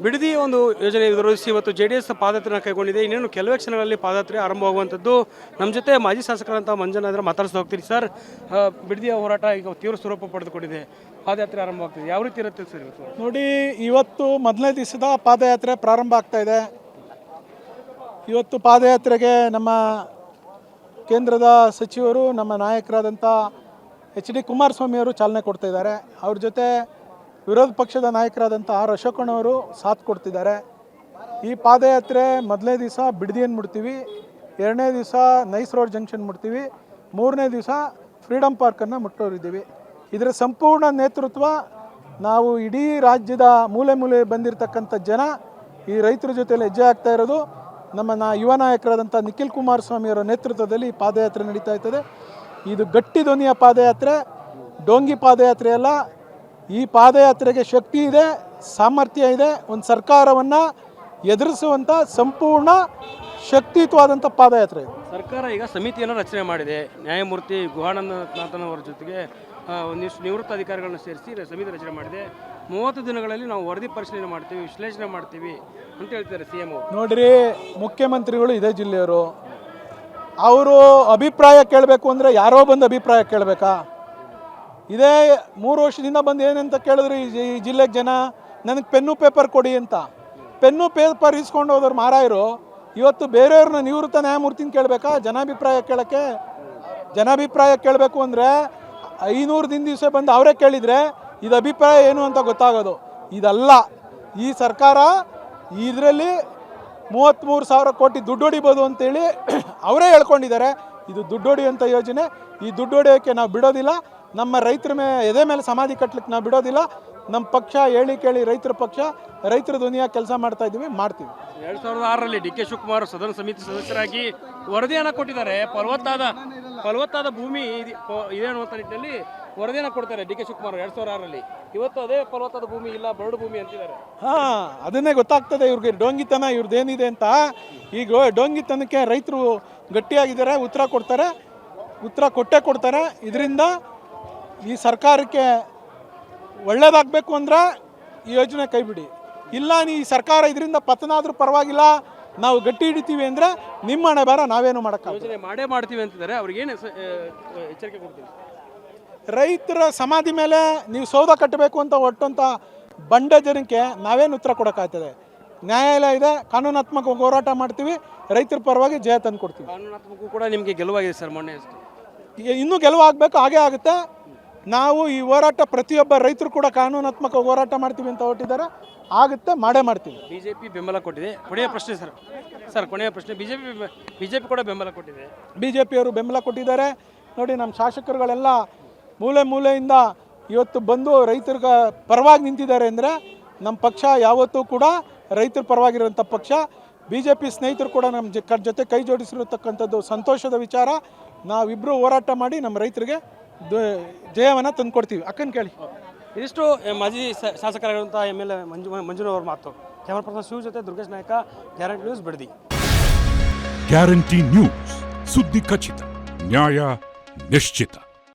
ಬಿಡದಿ ಒಂದು ಯೋಜನೆ ವಿರೋಧಿಸಿ ಇವತ್ತು JDS ಪಾದಯಾತ್ರೆ ಕೈಗೊಂಡಿದೆ. ಇನ್ನೇನು ಕೆಲವೇ ಕ್ಷಣಗಳಲ್ಲಿ ಪಾದಯಾತ್ರೆ ಆರಂಭವಾಗುವಂಥದ್ದು. ನಮ್ಮ ಜೊತೆ ಮಾಜಿ ಶಾಸಕರಂತ ಮಂಜುನಾಥ್ ಮಾತಾಡ್ತಾ ಹೋಗ್ತೀರಿ. ಸರ್, ಬಿಡದಿಯ ಹೋರಾಟ ಈಗ ತೀವ್ರ ಸ್ವರೂಪ ಪಡೆದುಕೊಂಡಿದೆ, ಪಾದಯಾತ್ರೆ ಆರಂಭವಾಗ್ತಿದೆ, ಯಾವ ರೀತಿ ಇರುತ್ತೆ ಸರ್ ಇವತ್ತು? ನೋಡಿ, ಇವತ್ತು ಮೊದಲನೇ ದಿವಸದ ಪಾದಯಾತ್ರೆ ಪ್ರಾರಂಭ ಆಗ್ತಾ ಇದೆ. ಇವತ್ತು ಪಾದಯಾತ್ರೆಗೆ ನಮ್ಮ ಕೇಂದ್ರದ ಸಚಿವರು, ನಮ್ಮ ನಾಯಕರಾದಂಥ HD ಕುಮಾರಸ್ವಾಮಿ ಅವರು ಚಾಲನೆ ಕೊಡ್ತಾ ಇದ್ದಾರೆ. ಅವ್ರ ಜೊತೆ ವಿರೋಧ ಪಕ್ಷದ ನಾಯಕರಾದಂಥ R ಅಶೋಕಣ್ಣವರು ಸಾಥ್ ಕೊಡ್ತಿದ್ದಾರೆ. ಈ ಪಾದಯಾತ್ರೆ ಮೊದಲನೇ ದಿವಸ ಬಿಡದಿಯನ್ನು ಮುಟ್ತೀವಿ, ಎರಡನೇ ದಿವಸ ನೈಸ್ ರೋಡ್ ಜಂಕ್ಷನ್ ಮುಟ್ತೀವಿ, ಮೂರನೇ ದಿವಸ ಫ್ರೀಡಮ್ ಪಾರ್ಕನ್ನು ಮುಟ್ಟೋರಿದ್ದೀವಿ. ಇದರ ಸಂಪೂರ್ಣ ನೇತೃತ್ವ ನಾವು ಇಡೀ ರಾಜ್ಯದ ಮೂಲೆ ಮೂಲೆ ಬಂದಿರತಕ್ಕಂಥ ಜನ ಈ ರೈತರ ಜೊತೆಯಲ್ಲಿ ಹೆಜ್ಜೆ ಆಗ್ತಾ ಇರೋದು ನಮ್ಮ ಯುವ ನಾಯಕರಾದಂಥ ನಿಖಿಲ್ ಕುಮಾರಸ್ವಾಮಿ ಅವರ ನೇತೃತ್ವದಲ್ಲಿ ಈ ಪಾದಯಾತ್ರೆ ನಡೀತಾ ಇರ್ತದೆ. ಇದು ಗಟ್ಟಿ ಧ್ವನಿಯ ಪಾದಯಾತ್ರೆ, ಡೋಂಗಿ ಪಾದಯಾತ್ರೆ ಅಲ್ಲ. ಈ ಪಾದಯಾತ್ರೆಗೆ ಶಕ್ತಿ ಇದೆ, ಸಾಮರ್ಥ್ಯ ಇದೆ. ಒಂದು ಸರ್ಕಾರವನ್ನು ಎದುರಿಸುವಂಥ ಸಂಪೂರ್ಣ ಶಕ್ತಿಯುತವಾದಂಥ ಪಾದಯಾತ್ರೆ ಇದೆ. ಸರ್ಕಾರ ಈಗ ಸಮಿತಿಯನ್ನು ರಚನೆ ಮಾಡಿದೆ. ನ್ಯಾಯಮೂರ್ತಿ ಗುಹಾನಂದನಾಥನ್ ಅವರ ಜೊತೆಗೆ ಒಂದಿಷ್ಟು ನಿವೃತ್ತ ಅಧಿಕಾರಿಗಳನ್ನ ಸೇರಿಸಿ ಸಮಿತಿ ರಚನೆ ಮಾಡಿದೆ. 30 ದಿನಗಳಲ್ಲಿ ನಾವು ವರದಿ ಪರಿಶೀಲನೆ ಮಾಡ್ತೀವಿ, ವಿಶ್ಲೇಷಣೆ ಮಾಡ್ತೀವಿ ಅಂತ ಹೇಳ್ತಾರೆ CM. ನೋಡ್ರಿ, ಮುಖ್ಯಮಂತ್ರಿಗಳು ಇದೇ ಜಿಲ್ಲೆಯವರು. ಅವರು ಅಭಿಪ್ರಾಯ ಕೇಳಬೇಕು ಅಂದರೆ ಯಾರೋ ಬಂದು ಅಭಿಪ್ರಾಯ ಕೇಳಬೇಕಾ? ಇದೇ 3 ವರ್ಷದಿಂದ ಬಂದು ಏನಂತ ಕೇಳಿದ್ರು ಈ ಜಿಲ್ಲೆಗೆ ಜನ, ನನಗೆ ಪೆನ್ನು ಪೇಪರ್ ಕೊಡಿ ಅಂತ. ಪೆನ್ನು ಪೇಪರ್ ಇಸ್ಕೊಂಡು ಹೋದವ್ರು ಮಾರಾಯರು ಇವತ್ತು ಬೇರೆಯವ್ರನ್ನ ನಿವೃತ್ತ ನ್ಯಾಯಮೂರ್ತಿನ ಕೇಳಬೇಕಾ ಜನಾಭಿಪ್ರಾಯ ಕೇಳೋಕ್ಕೆ? ಜನಾಭಿಪ್ರಾಯ ಕೇಳಬೇಕು ಅಂದರೆ 500 ದಿವಸ ಬಂದು ಅವರೇ ಕೇಳಿದರೆ ಇದು ಅಭಿಪ್ರಾಯ ಏನು ಅಂತ ಗೊತ್ತಾಗೋದು. ಇದಲ್ಲ. ಈ ಸರ್ಕಾರ ಇದರಲ್ಲಿ 33,000 ಕೋಟಿ ದುಡ್ಡು ಹೊಡಿಬೋದು ಅಂತೇಳಿ ಅವರೇ ಹೇಳ್ಕೊಂಡಿದ್ದಾರೆ. ಇದು ದುಡ್ಡು ಹೊಡಿಯುವಂಥ ಯೋಜನೆ. ಈ ದುಡ್ಡು ಹೊಡೆಯೋಕ್ಕೆ ನಾವು ಬಿಡೋದಿಲ್ಲ. ನಮ್ಮ ರೈತರ ಎದೆ ಮೇಲೆ ಸಮಾಧಿ ಕಟ್ಟಲಿಕ್ಕೆ ನಾವು ಬಿಡೋದಿಲ್ಲ. ನಮ್ಮ ಪಕ್ಷ ಹೇಳಿ ಕೇಳಿ ರೈತರ ಪಕ್ಷ, ರೈತರ ಧ್ವನಿಯಾಗಿ ಕೆಲಸ ಮಾಡ್ತಾ ಇದ್ದೀವಿ, ಮಾಡ್ತೀವಿ. 2006ರಲ್ಲಿ DK ಶಿವಕುಮಾರ್ ಸದನ ಸಮಿತಿ ಸದಸ್ಯರಾಗಿ ವರದಿಯನ್ನು ಕೊಟ್ಟಿದ್ದಾರೆ. ಫಲವತ್ತಾದ ಭೂಮಿ ಇದೆ ಅನ್ನುವಂಥ ನಿಟ್ಟಿನಲ್ಲಿ ವರದಿಯನ್ನು ಕೊಡ್ತಾರೆ DK ಶಿವಕುಮಾರ್ 2006ರಲ್ಲಿ. ಇವತ್ತು ಅದೇ ಫಲವತ್ತಾದ ಭೂಮಿ ಇಲ್ಲ, ಬರಡು ಭೂಮಿ ಅಂತಿದ್ದಾರೆ. ಅದನ್ನೇ ಗೊತ್ತಾಗ್ತದೆ ಇವ್ರಿಗೆ ಡೋಂಗಿತನ ಇವ್ರದ್ದೇನಿದೆ ಅಂತ. ಈಗ ಡೋಂಗಿತನಕ್ಕೆ ರೈತರು ಗಟ್ಟಿಯಾಗಿದ್ದಾರೆ, ಉತ್ತರ ಕೊಟ್ಟೇ ಕೊಡ್ತಾರೆ. ಇದರಿಂದ ಈ ಸರ್ಕಾರಕ್ಕೆ ಒಳ್ಳೇದಾಗಬೇಕು ಅಂದರೆ ಈ ಯೋಜನೆ ಕೈ ಬಿಡಿ. ಇಲ್ಲ, ಈ ಸರ್ಕಾರ ಇದರಿಂದ ಪತನ ಆದರೂ ಪರವಾಗಿಲ್ಲ, ನಾವು ಗಟ್ಟಿ ಹಿಡಿತೀವಿ ಅಂದರೆ ನಿಮ್ಮ ಹಣೆ ಬರ ನಾವೇನು ಮಾಡೋಕ್ಕಾಗಲ್ಲ. ಯೋಜನೆ ಮಾಡೇ ಮಾಡ್ತೀವಿ ಅಂತಿದ್ದಾರೆ. ಅವ್ರಿಗೇನು ಎಚ್ಚರಿಕೆ ಕೊಡ್ತೀವಿ? ರೈತರ ಸಮಾಧಿ ಮೇಲೆ ನೀವು ಸೌಧ ಕಟ್ಟಬೇಕು ಅಂತ ಒಟ್ಟಂಥ ಬಂಡ ಜನಕ್ಕೆ ನಾವೇನು ಉತ್ತರ ಕೊಡೋಕ್ಕಾಗ್ತದೆ? ನ್ಯಾಯಾಲಯ ಇದೆ, ಕಾನೂನಾತ್ಮಕ ಹೋರಾಟ ಮಾಡ್ತೀವಿ, ರೈತರ ಪರವಾಗಿ ಜಯ ತಂದು ಕೊಡ್ತೀವಿ. ಕಾನೂನಾತ್ಮಕವೂ ಕೂಡ ನಿಮಗೆ ಗೆಲುವಾಗಿದೆ ಸರ್. ಮೊನ್ನೆ ಇನ್ನೂ ಗೆಲುವಾಗಬೇಕು, ಹಾಗೇ ಆಗುತ್ತೆ. ನಾವು ಈ ಹೋರಾಟ ಪ್ರತಿಯೊಬ್ಬ ರೈತರು ಕೂಡ ಕಾನೂನಾತ್ಮಕ ಹೋರಾಟ ಮಾಡ್ತೀವಿ ಅಂತ ಹೊರಟಿದ್ದಾರೆ, ಆಗುತ್ತೆ, ಮಾಡೇ ಮಾಡ್ತೀವಿ. BJP ಬೆಂಬಲ ಕೊಟ್ಟಿದೆ. ಕೊನೆಯ ಪ್ರಶ್ನೆ ಸರ್, ಕೊನೆಯ ಪ್ರಶ್ನೆ. BJP ಕೂಡ ಬೆಂಬಲ ಕೊಟ್ಟಿದೆ. BJPಯವರು ಬೆಂಬಲ ಕೊಟ್ಟಿದ್ದಾರೆ. ನೋಡಿ, ನಮ್ಮ ಶಾಸಕರುಗಳೆಲ್ಲ ಮೂಲೆ ಮೂಲೆಯಿಂದ ಇವತ್ತು ಬಂದು ರೈತರ ಪರವಾಗಿ ನಿಂತಿದ್ದಾರೆ ಅಂದರೆ ನಮ್ಮ ಪಕ್ಷ ಯಾವತ್ತೂ ಕೂಡ ರೈತರ ಪರವಾಗಿರುವಂಥ ಪಕ್ಷ. BJP ಸ್ನೇಹಿತರು ಕೂಡ ನಮ್ಮ ಜೊತೆ ಕೈ ಜೋಡಿಸಿರತಕ್ಕಂಥದ್ದು ಸಂತೋಷದ ವಿಚಾರ. ನಾವಿಬ್ಬರು ಹೋರಾಟ ಮಾಡಿ ನಮ್ಮ ರೈತರಿಗೆ ಜಯವನ್ನು ತಂದುಕೊಡ್ತೀವಿ. ಅಕ್ಕನ ಕೇಳಿ. ಇದಿಷ್ಟು ಮಾಜಿ ಶಾಸಕರಾಗಿರುವಂಥ MLA ಮಂಜುನವ್ರ ಮಾತು. ಕ್ಯಾಮರಾ ಪರ್ಸನ್ ಶಿವ ಜೊತೆ ದುರ್ಗೇಶ್ ನಾಯಕ, guarantee news, Bidadi. Guarantee news, ಸುದ್ದಿ ಖಚಿತ, ನ್ಯಾಯ ನಿಶ್ಚಿತ.